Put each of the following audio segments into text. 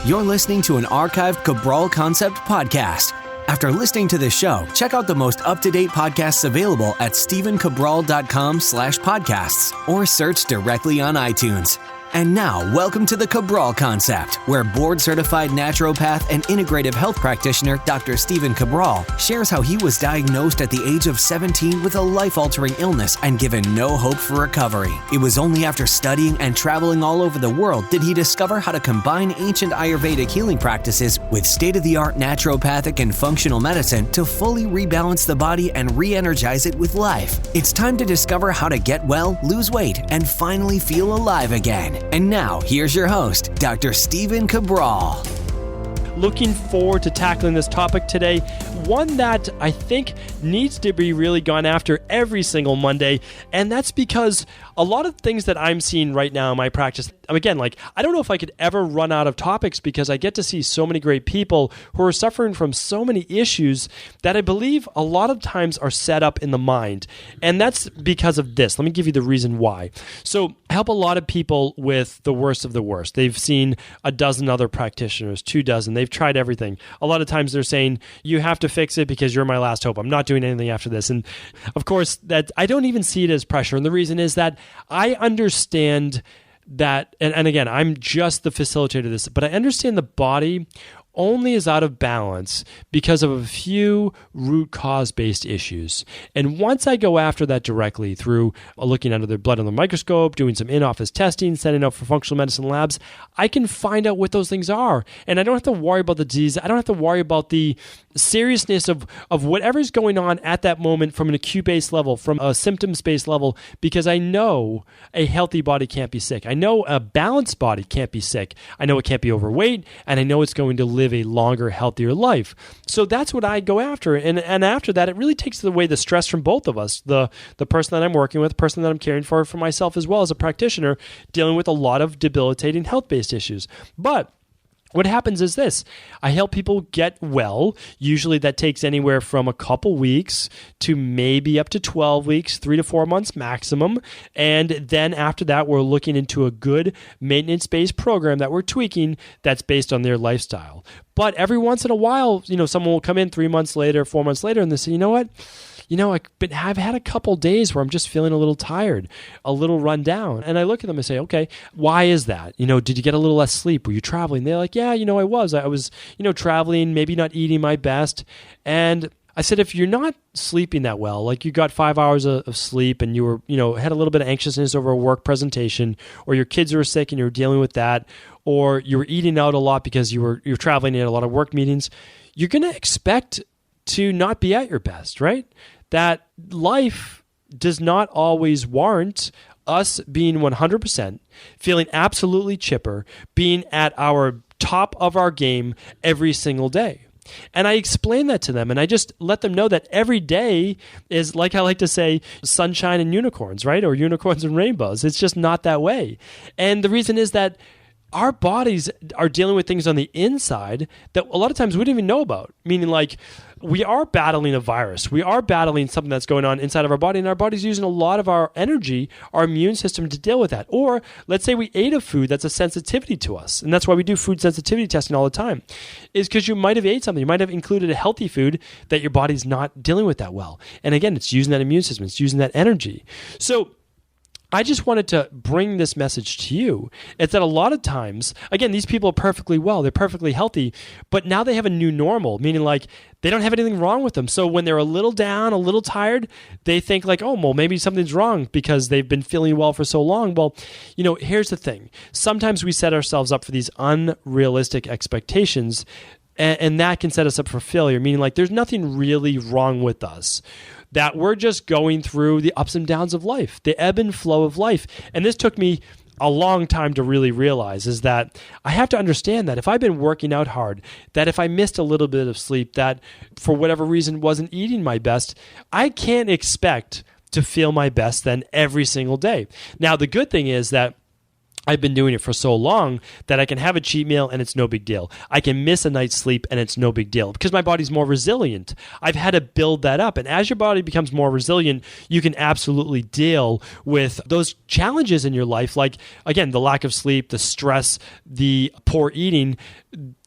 You're listening to an archived Cabral Concept podcast. After listening to this show, check out the most up-to-date podcasts available at stephencabral.com/podcasts or search directly on iTunes. And now, welcome to the Cabral Concept, where board-certified naturopath and integrative health practitioner Dr. Stephen Cabral shares how he was diagnosed at the age of 17 with a life-altering illness and given no hope for recovery. It was only after studying and traveling all over the world did he discover how to combine ancient Ayurvedic healing practices with state-of-the-art naturopathic and functional medicine to fully rebalance the body and re-energize it with life. It's time to discover how to get well, lose weight, and finally feel alive again. And now, here's your host, Dr. Stephen Cabral. Looking forward to tackling this topic today, one that I think needs to be really gone after every single Monday, and that's because a lot of things that I'm seeing right now in my practice, again, I don't know if I could ever run out of topics because I get to see so many great people who are suffering from so many issues that I believe a lot of times are set up in the mind. And that's because of this. Let me give you the reason why. So I help a lot of people with the worst of the worst. They've seen a dozen other practitioners, 24. They've tried everything. A lot of times they're saying, you have to fix it because you're my last hope. I'm not doing anything after this. And of course, that I don't even see it as pressure. And the reason is that I understand that, and again, I'm just the facilitator of this, but I understand the body only is out of balance because of a few root cause-based issues. And once I go after that directly through looking under their blood under the microscope, doing some in-office testing, sending out for functional medicine labs, I can find out what those things are. And I don't have to worry about the disease. I don't have to worry about the seriousness of whatever's going on at that moment from an acute-based level, from a symptoms-based level, because I know a healthy body can't be sick. I know a balanced body can't be sick. I know it can't be overweight, and I know it's going to live a longer, healthier life. So that's what I go after. And after that, it really takes away the stress from both of us, the person that I'm working with, the person that I'm caring for myself as well as a practitioner, dealing with a lot of debilitating health-based issues. But what happens is this. I help people get well. Usually that takes anywhere from a couple weeks to maybe up to 12 weeks, 3 to 4 months maximum. And then after that, we're looking into a good maintenance-based program that we're tweaking that's based on their lifestyle. But every once in a while, someone will come in 3 months later, 4 months later, and they say, you know what? I've had a couple days where I'm just feeling a little tired, a little run down. And I look at them and say, okay, why is that? Did you get a little less sleep? Were you traveling? They're like, yeah, I was. I was, traveling, maybe not eating my best. And I said, if you're not sleeping that well, like you got 5 hours of sleep and you were, had a little bit of anxiousness over a work presentation, or your kids were sick and you were dealing with that, or you were eating out a lot because you're traveling, you had a lot of work meetings, you're going to expect to not be at your best, right? That life does not always warrant us being 100%, feeling absolutely chipper, being at our top of our game every single day. And I explain that to them, and I just let them know that every day is, like I like to say, sunshine and unicorns, right? Or unicorns and rainbows. It's just not that way. And the reason is that our bodies are dealing with things on the inside that a lot of times we don't even know about. Meaning, like, we are battling a virus. We are battling something that's going on inside of our body, and our body's using a lot of our energy, our immune system, to deal with that. Or let's say we ate a food that's a sensitivity to us, and that's why we do food sensitivity testing all the time, is because you might have ate something. You might have included a healthy food that your body's not dealing with that well. And again, it's using that immune system. It's using that energy. So I just wanted to bring this message to you. It's that a lot of times, again, these people are perfectly well, they're perfectly healthy, but now they have a new normal, meaning like they don't have anything wrong with them. So when they're a little down, a little tired, they think like, oh, well, maybe something's wrong because they've been feeling well for so long. Well, here's the thing. Sometimes we set ourselves up for these unrealistic expectations, and that can set us up for failure, meaning like there's nothing really wrong with us. That we're just going through the ups and downs of life, the ebb and flow of life. And this took me a long time to really realize, is that I have to understand that if I've been working out hard, that if I missed a little bit of sleep, that for whatever reason wasn't eating my best, I can't expect to feel my best then every single day. Now, the good thing is that I've been doing it for so long that I can have a cheat meal and it's no big deal. I can miss a night's sleep and it's no big deal because my body's more resilient. I've had to build that up. And as your body becomes more resilient, you can absolutely deal with those challenges in your life, like, again, the lack of sleep, the stress, the poor eating,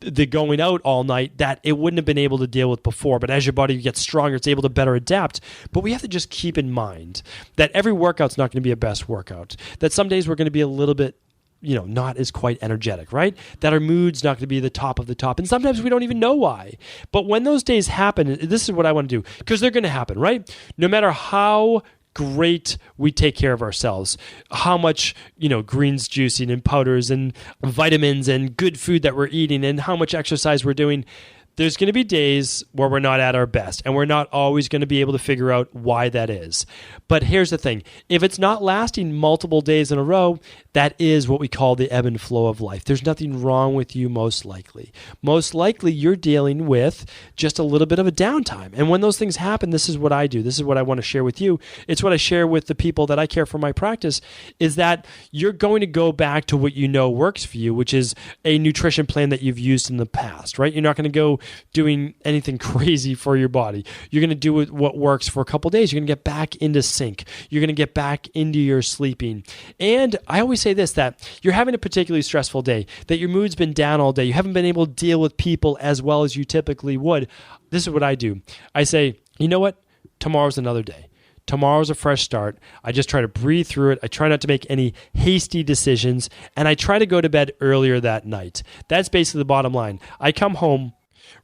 the going out all night that it wouldn't have been able to deal with before. But as your body gets stronger, it's able to better adapt. But we have to just keep in mind that every workout's not going to be a best workout, that some days we're going to be a little bit not as quite energetic, right? That our mood's not going to be the top of the top. And sometimes we don't even know why. But when those days happen, this is what I want to do, because they're going to happen, right? No matter how great we take care of ourselves, how much, greens juicing and powders and vitamins and good food that we're eating and how much exercise we're doing, there's going to be days where we're not at our best, and we're not always going to be able to figure out why that is. But here's the thing. If it's not lasting multiple days in a row, that is what we call the ebb and flow of life. There's nothing wrong with you, most likely. Most likely, you're dealing with just a little bit of a downtime. And when those things happen, this is what I do. This is what I want to share with you. It's what I share with the people that I care for my practice, is that you're going to go back to what you know works for you, which is a nutrition plan that you've used in the past, right? You're not going to go doing anything crazy for your body. You're going to do what works for a couple of days. You're going to get back into sync. You're going to get back into your sleeping. And I always say this, that you're having a particularly stressful day, that your mood's been down all day. You haven't been able to deal with people as well as you typically would. This is what I do. I say, you know what? Tomorrow's another day. Tomorrow's a fresh start. I just try to breathe through it. I try not to make any hasty decisions, and I try to go to bed earlier that night. That's basically the bottom line. I come home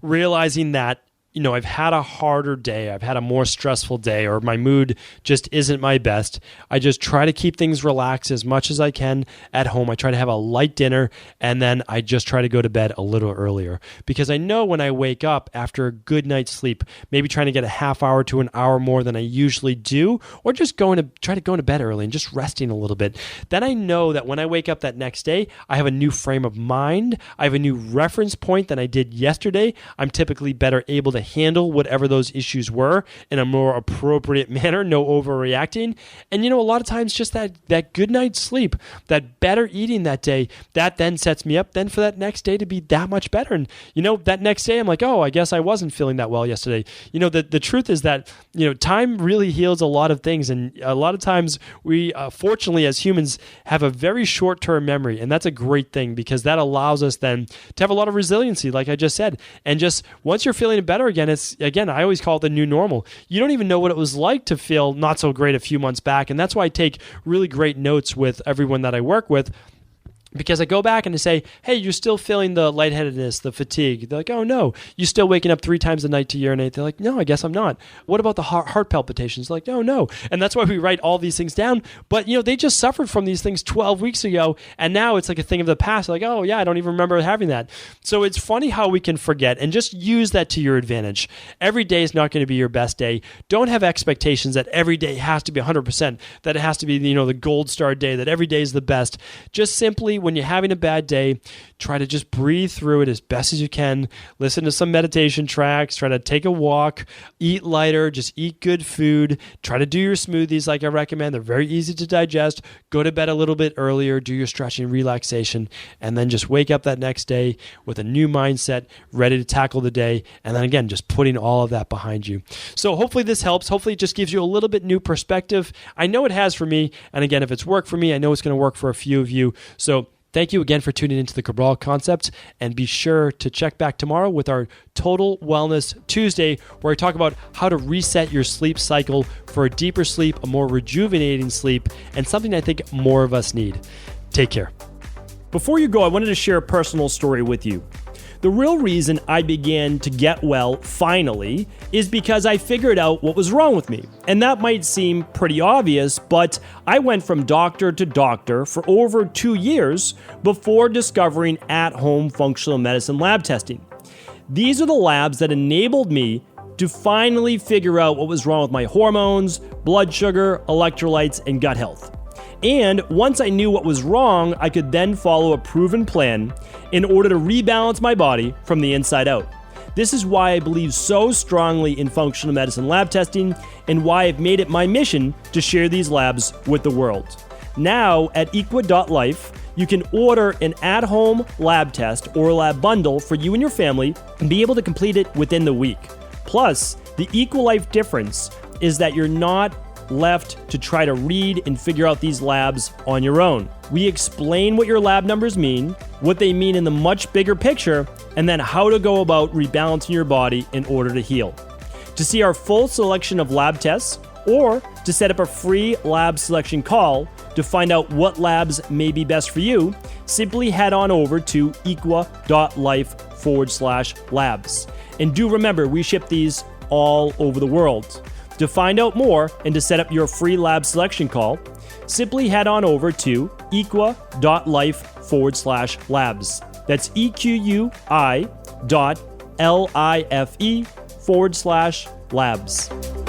realizing that, I've had a harder day, I've had a more stressful day, or my mood just isn't my best. I just try to keep things relaxed as much as I can at home. I try to have a light dinner, and then I just try to go to bed a little earlier. Because I know when I wake up after a good night's sleep, maybe trying to get a half hour to an hour more than I usually do, or just try to go to bed early and just resting a little bit, then I know that when I wake up that next day, I have a new frame of mind. I have a new reference point than I did yesterday. I'm typically better able to handle whatever those issues were in a more appropriate manner, no overreacting. And a lot of times just that good night's sleep, that better eating that day, that then sets me up then for that next day to be that much better. And that next day I'm like, oh, I guess I wasn't feeling that well yesterday. The truth is that time really heals a lot of things, and a lot of times we fortunately as humans have a very short-term memory, and that's a great thing because that allows us then to have a lot of resiliency, like I just said. And just once you're feeling better again, I always call it the new normal. You don't even know what it was like to feel not so great a few months back. And that's why I take really great notes with everyone that I work with, because I go back and I say, hey, you're still feeling the lightheadedness, the fatigue. They're like, oh, no. You're still waking up 3 times a night to urinate. They're like, no, I guess I'm not. What about the heart palpitations? They're like, oh, no. And that's why we write all these things down. But, they just suffered from these things 12 weeks ago, and now it's like a thing of the past. They're like, oh, yeah, I don't even remember having that. So it's funny how we can forget, and just use that to your advantage. Every day is not going to be your best day. Don't have expectations that every day has to be 100%, that it has to be, the gold star day, that every day is the best. Just simply, when you're having a bad day, try to just breathe through it as best as you can. Listen to some meditation tracks. Try to take a walk. Eat lighter. Just eat good food. Try to do your smoothies like I recommend. They're very easy to digest. Go to bed a little bit earlier. Do your stretching, relaxation, and then just wake up that next day with a new mindset, ready to tackle the day. And then again, just putting all of that behind you. So hopefully this helps. Hopefully it just gives you a little bit new perspective. I know it has for me. And again, if it's worked for me, I know it's going to work for a few of you. So thank you again for tuning into the Cabral Concept, and be sure to check back tomorrow with our Total Wellness Tuesday, where I talk about how to reset your sleep cycle for a deeper sleep, a more rejuvenating sleep, and something I think more of us need. Take care. Before you go, I wanted to share a personal story with you. The real reason I began to get well finally is because I figured out what was wrong with me. And that might seem pretty obvious, but I went from doctor to doctor for over 2 years before discovering at-home functional medicine lab testing. These are the labs that enabled me to finally figure out what was wrong with my hormones, blood sugar, electrolytes, and gut health. And once I knew what was wrong, I could then follow a proven plan in order to rebalance my body from the inside out. This is why I believe so strongly in functional medicine lab testing, and why I've made it my mission to share these labs with the world. Now at equa.life, you can order an at-home lab test or lab bundle for you and your family and be able to complete it within the week. Plus, the EquaLife difference is that you're not left to try to read and figure out these labs on your own. We explain what your lab numbers mean, what they mean in the much bigger picture, and then how to go about rebalancing your body in order to heal. To see our full selection of lab tests, or to set up a free lab selection call to find out what labs may be best for you, simply head on over to equa.life/labs. And do remember, we ship these all over the world. To find out more and to set up your free lab selection call, simply head on over to equa.life/labs. That's EQUI.LIFE/labs.